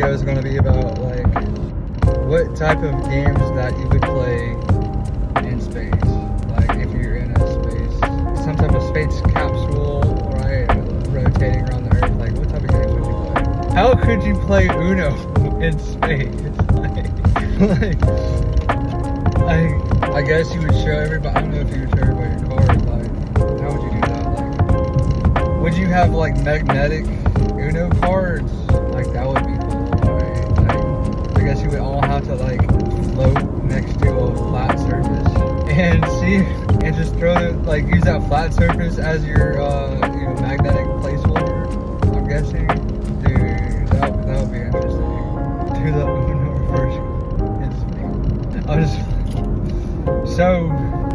video is going to be about like what type of games that you would play in space. Like if you're in a space, some type of space capsule, right, rotating around the Earth. Like what type of games would you play? How could you play Uno in space? I guess you would show everybody. I don't know if you would show everybody your cards. Like, how would you do that? Like, would you have like magnetic Uno cards? Like that would be cool, right? Like, I guess you would all have to like float next to a flat surface and see, and just throw it, like use that flat surface as your magnetic placeholder. I'm guessing, dude, that would be interesting. Do the Uno version. So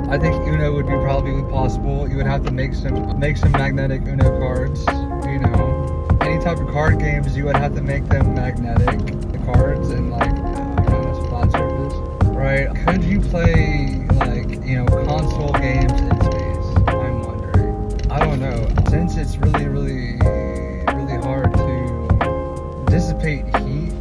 I think Uno would be probably possible. You would have to make some magnetic Uno cards. You know, any type of card games, you would have to make them magnetic, the cards, and like on this flat surface, right? Could you play like console games in space? I'm wondering. I don't know. Since it's really, really, really hard to dissipate heat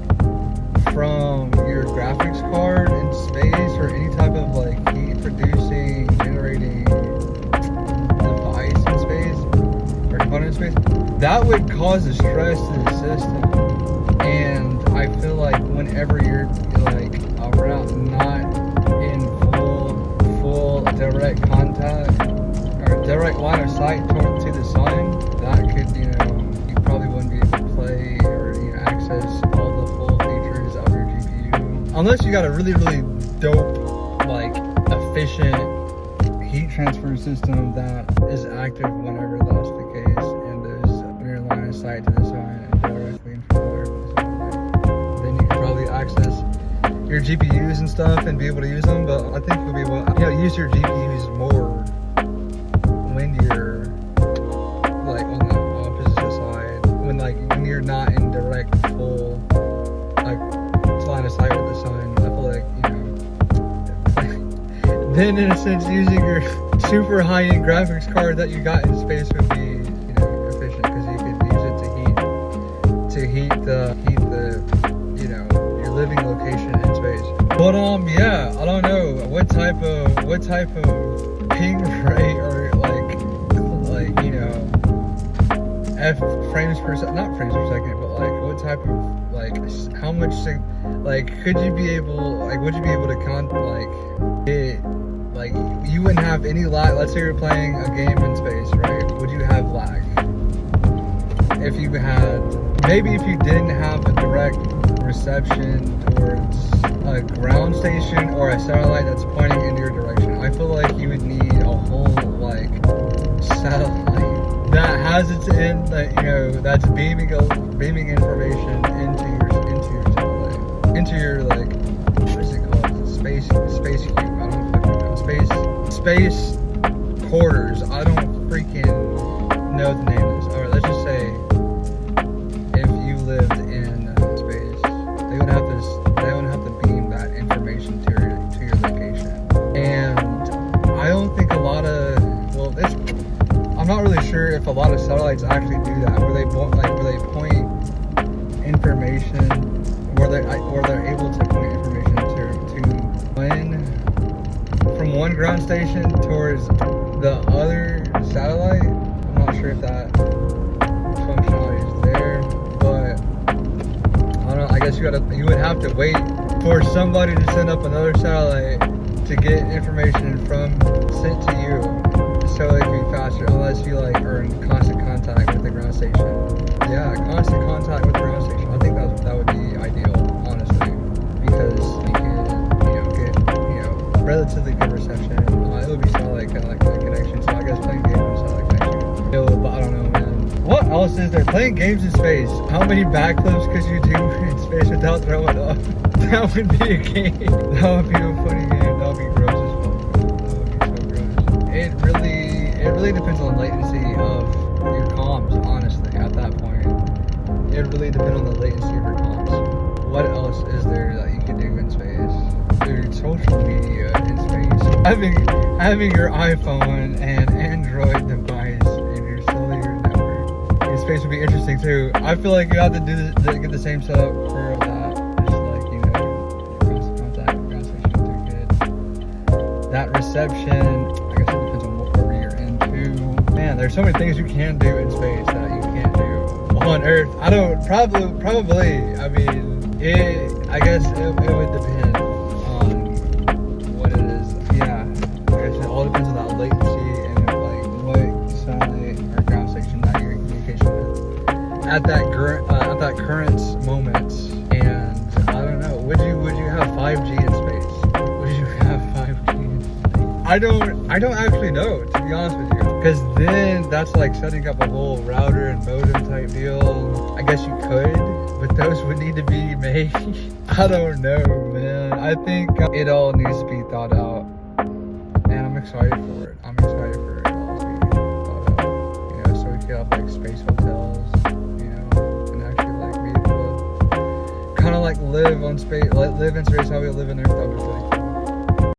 from your graphics card in space, or any type of like heat producing, generating device in space, or component in space, that would cause a stress to the system. And I feel like whenever you're like around, not in full direct contact or direct line of sight to the sun, that could, you probably wouldn't be able to play or access all the full features of your GPU. Unless you got a really, really dope, like efficient heat transfer system that is active whenever that's the case, and there's a near line of sight to the sun and directly in front of the Earth. Then you could probably access your GPUs and stuff and be able to use them. But I think you'll be able to use your GPUs more when you're like on the opposite side, when you're not in direct full like line of sight with the sun. I feel like then in a sense using your super high-end graphics card that you got in space would be efficient, because you could use it to heat the your living location in space. But yeah, I don't know what type of ping rate or F frames per second, not frames per second, but like what type of how much could you be able would you be able to you wouldn't have any lag. Let's say you're playing a game in space, right? Would you have lag? If you didn't have a direct reception towards a ground station or a satellite that's pointing in your direction, I feel like you would need a whole satellite that has its end, that's beaming information into your satellite, into your what is it called? Space cube. I don't fucking know. Space quarters. I don't freaking know the name of this. Alright, let's just say if you lived in space, they would have to beam that information to your location. And I don't think I'm not really sure if a lot of satellites actually do that, where they point information, where they're able to point information from one ground station towards the other satellite. I'm not sure if that functionality is there, but I don't know. I guess you would have to wait for somebody to send up another satellite to get information sent to you, so it can be faster, unless you are in constant contact with the ground station. Yeah, constant contact with the ground station. I think that would be ideal, honestly, because you can get relatively good reception. It would be satellite connection. So I guess playing games with satellite connection. But I don't know, man. What else is there? Playing games in space. How many backflips could you do in space without throwing up? That would be a game. That would be a funny game. That would be gross as fuck. That would be so gross. It really depends on the latency of your comms, honestly, at that point. It really depends on the latency of your comms. What else is there that you can do in space? Dude, social media in space. Having your iPhone and Android device in your cellular network is space would be interesting too. I feel like you have to get the same setup for that. Just like, you know, gas station too good. That reception, I guess it depends on what orbit you're into. Man, there's so many things you can do in space that you can't do on Earth. I don't, probably, I mean, I guess it would depend on what it is. Yeah, I guess it all depends on that latency and like what satellite or ground station that you're in communication with at that current moment. And I don't know, would you have 5G in space? Would you have 5G in space? I don't actually know, to be honest with you, because then that's like setting up a whole router and modem type deal. I guess you could, but those would need to be made. I don't know, man. I think it all needs to be thought out, and I'm excited for it. I'm excited for it all to be thought out. You know, so we could have like space hotels, you know, and actually like be able to kind of like live on space, like live in space how we live in Earth. That would be really cool.